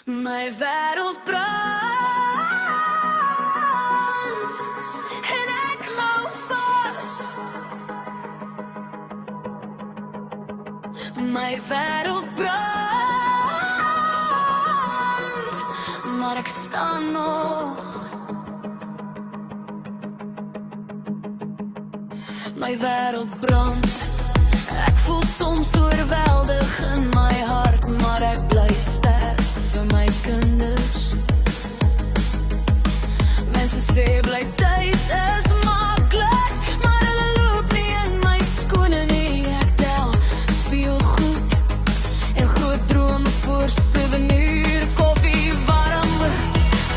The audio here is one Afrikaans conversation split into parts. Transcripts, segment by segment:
My wêreld brand en ek hou vas. My wêreld brand, maar ek staan nog. My wêreld brand. Ek voel soms oorweldig in my hart, maar ek bly sterk vir my kinders. Mense sê bly tuis is maklik, maar hulle loop nie in my skoene nie. Ek tel speelgoed en groot drome voor 7 uur, koffie warm,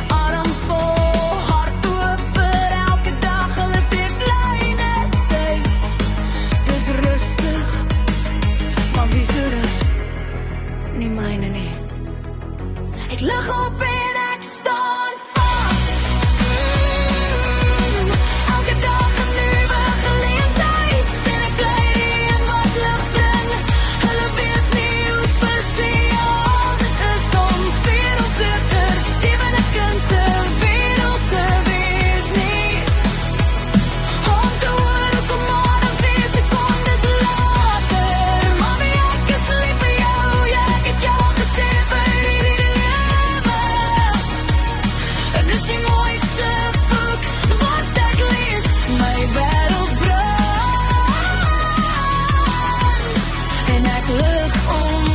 arms vol, hart oop vir elke dag. Hulle sê bly net tuis, dis rustig, maar wie se rus? Nie myne nie. Ek lig op en ek staan vas. Elke dag 'n nuwe geleentheid, en ek bly in wat lig bring. Hulle weet nie hoe spesiaal dit is om wêreld te versien, 'n kind se wêreld te wees nie. Om te hoor kom môre weer sekondes later. Mami, ek is lief vir jou, ja, ek het jou gesê vir hierdie lewe. En dis die mooiste boek wat ek lees. My wêreld brand en ek lig om.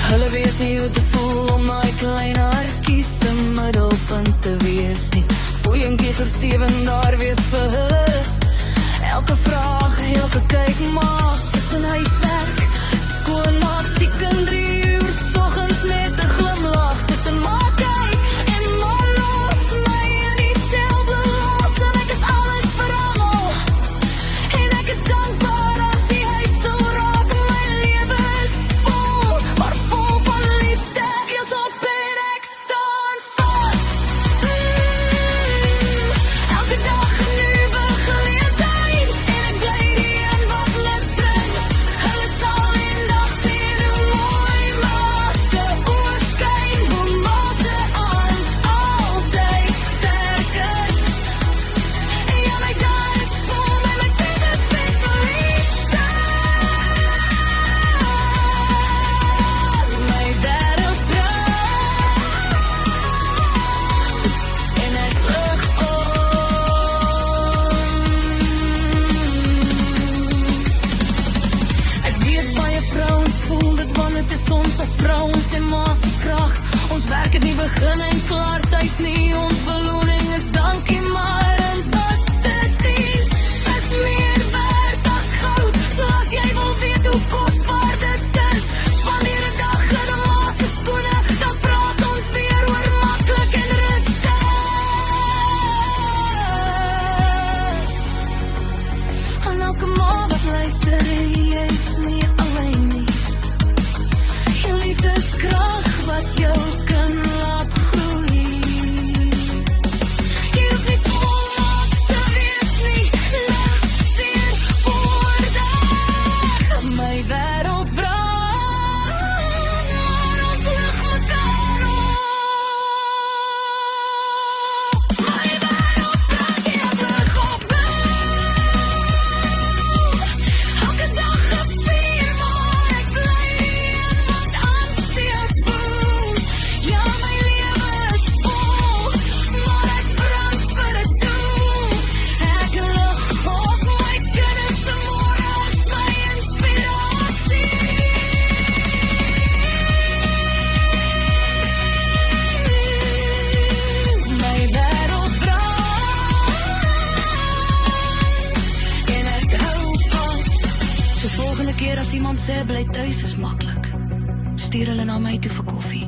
Hulle weet nie hoe te voel om my klein hartjie se middelpunt te wees nie. Voelingkie vir 7 daar wees vir hulle. Elke vraag, elke kyk maak tussen huiswerk, skoonmaak, siek in 3 uur soggens met 'n glimlach tussen maak kyk en maar los my in dieselfde los. En ek is alles vir almal, en ek is dankbaar as die huis stil raak. My lewe is vol, maar vol van liefde. Ek is op en ek staan vas. Elke dag 'n nuwe geleentheid, en ek bly die een wat lig bring. Hulle sal eendag sien hoe mooi ma se oë skyn, hoe ma se arms altyd sterk is. En ja, my dae is vol met my bitter liefde. My wêreld brand en ek lig om. Ek weet baie vrouens voel dit, want het is ons as vrouens en ma's se krag. Ons werk het nie begin en klaar tyd nie. Ons beloning is dankie, maar en wat dit is meer werd as goud. So as jy wil weet hoe kosbaar dit is, spandeer 'n dag in 'n ma se skoene, dan praat ons weer oor maklik en rustig. En elke ma wat luister, jy is nie alleen nie. Jou liefdeskrag wat jou kan laat groei. Jy hoef nie volmaak te wees nie, lig teenwoordig. My wêreld brand, maar ons lig mekaar op. My wêreld brand, jy lig op my. Elke dag 'n vuur, maar ek bly in wat aansteek boem. Ja, my lewe is vol, maar ek brand vir 'n doel. Ek lig op my kinders se môre as my inspirasie. My wêreld brand en ek hou vas. So volgende keer as iemand sê bly tuis is maklik, stuur hulle na my toe vir koffie.